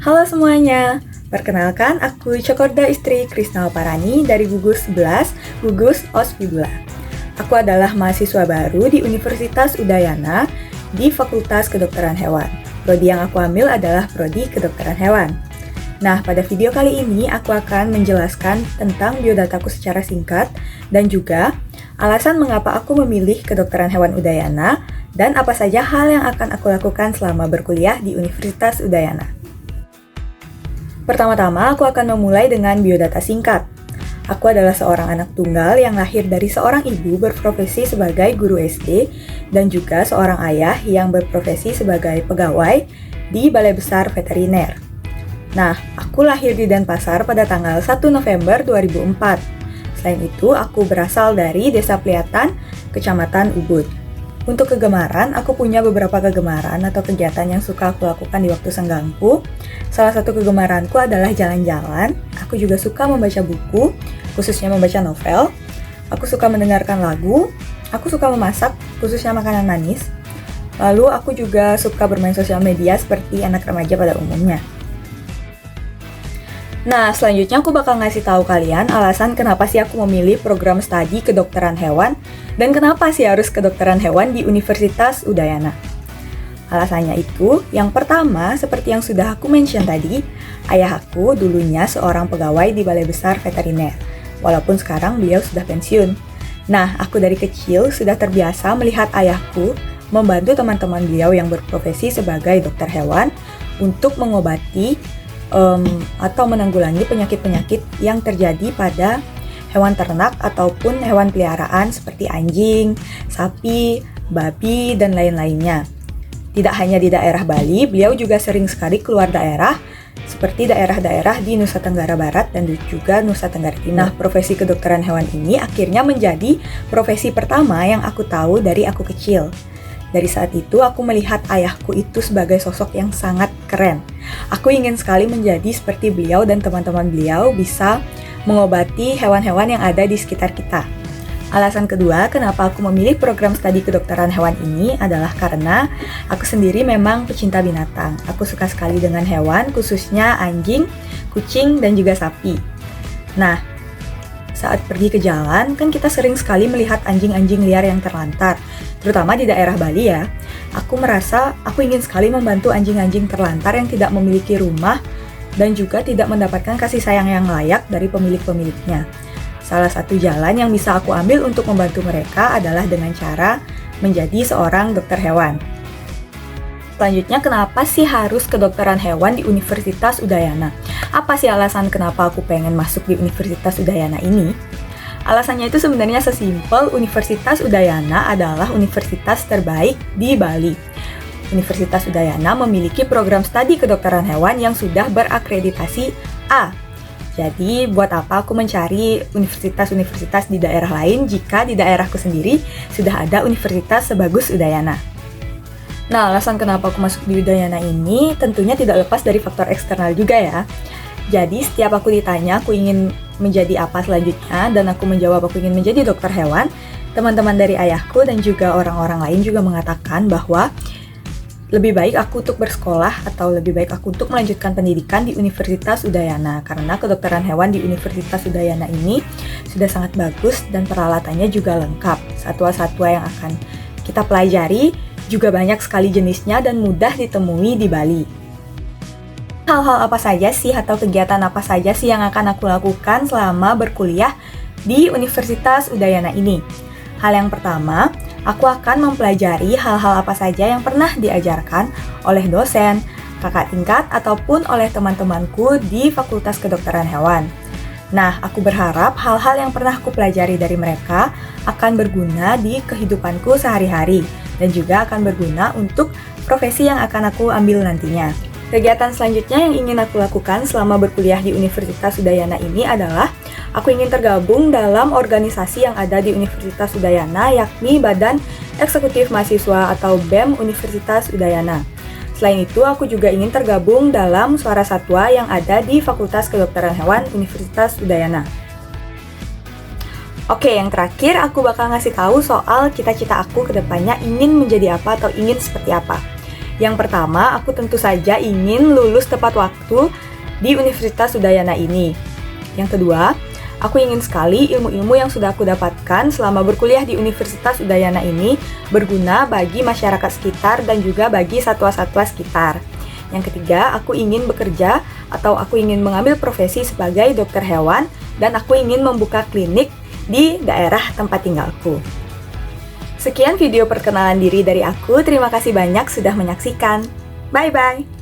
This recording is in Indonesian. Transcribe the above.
Halo semuanya, perkenalkan aku Cokorda Istri Krisna Parani dari Gugus 11, Gugus Ospibula. Aku adalah mahasiswa baru di Universitas Udayana di Fakultas Kedokteran Hewan. Prodi yang aku ambil adalah Prodi Kedokteran Hewan. Nah, pada video kali ini aku akan menjelaskan tentang biodataku secara singkat dan juga alasan mengapa aku memilih Kedokteran Hewan Udayana dan apa saja hal yang akan aku lakukan selama berkuliah di Universitas Udayana. Pertama-tama, aku akan memulai dengan biodata singkat. Aku adalah seorang anak tunggal yang lahir dari seorang ibu berprofesi sebagai guru SD dan juga seorang ayah yang berprofesi sebagai pegawai di Balai Besar Veteriner. Nah, aku lahir di Denpasar pada tanggal 1 November 2004. Selain itu, aku berasal dari Desa Pliatan, Kecamatan Ubud. Untuk kegemaran, aku punya beberapa kegemaran atau kegiatan yang suka aku lakukan di waktu senggangku. Salah satu kegemaranku adalah jalan-jalan. Aku juga suka membaca buku, khususnya membaca novel. Aku suka mendengarkan lagu. Aku suka memasak, khususnya makanan manis. Lalu aku juga suka bermain sosial media seperti anak remaja pada umumnya. Nah, selanjutnya aku bakal ngasih tahu kalian alasan kenapa sih aku memilih program studi kedokteran hewan dan kenapa sih harus kedokteran hewan di Universitas Udayana. Alasannya itu, yang pertama, seperti yang sudah aku mention tadi, ayah aku dulunya seorang pegawai di Balai Besar Veteriner, walaupun sekarang beliau sudah pensiun. Nah, aku dari kecil sudah terbiasa melihat ayahku membantu teman-teman beliau yang berprofesi sebagai dokter hewan untuk mengobati atau menanggulangi penyakit-penyakit yang terjadi pada hewan ternak ataupun hewan peliharaan seperti anjing, sapi, babi, dan lain-lainnya. Tidak hanya di daerah Bali, beliau juga sering sekali keluar daerah seperti daerah-daerah di Nusa Tenggara Barat dan juga Nusa Tenggara Timur. Nah, profesi kedokteran hewan ini akhirnya menjadi profesi pertama yang aku tahu dari aku kecil. Dari saat itu, aku melihat ayahku itu sebagai sosok yang sangat keren. Aku ingin sekali menjadi seperti beliau dan teman-teman beliau bisa mengobati hewan-hewan yang ada di sekitar kita. Alasan kedua, kenapa aku memilih program studi kedokteran hewan ini adalah karena aku sendiri memang pecinta binatang. Aku suka sekali dengan hewan, khususnya anjing, kucing, dan juga sapi. Nah, saat pergi ke jalan, kan kita sering sekali melihat anjing-anjing liar yang terlantar, terutama di daerah Bali ya. Aku merasa aku ingin sekali membantu anjing-anjing terlantar yang tidak memiliki rumah dan juga tidak mendapatkan kasih sayang yang layak dari pemilik-pemiliknya. Salah satu jalan yang bisa aku ambil untuk membantu mereka adalah dengan cara menjadi seorang dokter hewan. Selanjutnya, kenapa sih harus kedokteran hewan di Universitas Udayana? Apa sih alasan kenapa aku pengen masuk di Universitas Udayana ini? Alasannya itu sebenarnya sesimpel, Universitas Udayana adalah universitas terbaik di Bali. Universitas Udayana memiliki program studi kedokteran hewan yang sudah berakreditasi A. Jadi, buat apa aku mencari universitas-universitas di daerah lain jika di daerahku sendiri sudah ada universitas sebagus Udayana? Nah, alasan kenapa aku masuk di Udayana ini tentunya tidak lepas dari faktor eksternal juga ya. Jadi, setiap aku ditanya aku ingin menjadi apa selanjutnya dan aku menjawab aku ingin menjadi dokter hewan, teman-teman dari ayahku dan juga orang-orang lain juga mengatakan bahwa lebih baik aku untuk bersekolah atau lebih baik aku untuk melanjutkan pendidikan di Universitas Udayana karena kedokteran hewan di Universitas Udayana ini sudah sangat bagus dan peralatannya juga lengkap. Satwa-satwa yang akan kita pelajari juga banyak sekali jenisnya dan mudah ditemui di Bali. Hal-hal apa saja sih atau kegiatan apa saja sih yang akan aku lakukan selama berkuliah di Universitas Udayana ini? Hal yang pertama, aku akan mempelajari hal-hal apa saja yang pernah diajarkan oleh dosen, kakak tingkat, ataupun oleh teman-temanku di Fakultas Kedokteran Hewan. Nah, aku berharap hal-hal yang pernah aku pelajari dari mereka akan berguna di kehidupanku sehari-hari dan juga akan berguna untuk profesi yang akan aku ambil nantinya. Kegiatan selanjutnya yang ingin aku lakukan selama berkuliah di Universitas Udayana ini adalah aku ingin tergabung dalam organisasi yang ada di Universitas Udayana, yakni Badan Eksekutif Mahasiswa atau BEM Universitas Udayana. Selain itu, aku juga ingin tergabung dalam Suara Satwa yang ada di Fakultas Kedokteran Hewan Universitas Udayana. Oke, yang terakhir aku bakal ngasih tahu soal cita-cita aku ke depannya ingin menjadi apa atau ingin seperti apa. Yang pertama, aku tentu saja ingin lulus tepat waktu di Universitas Udayana ini. Yang kedua, aku ingin sekali ilmu-ilmu yang sudah aku dapatkan selama berkuliah di Universitas Udayana ini berguna bagi masyarakat sekitar dan juga bagi satwa-satwa sekitar. Yang ketiga, aku ingin bekerja atau aku ingin mengambil profesi sebagai dokter hewan dan aku ingin membuka klinik di daerah tempat tinggalku. Sekian video perkenalan diri dari aku, terima kasih banyak sudah menyaksikan. Bye-bye!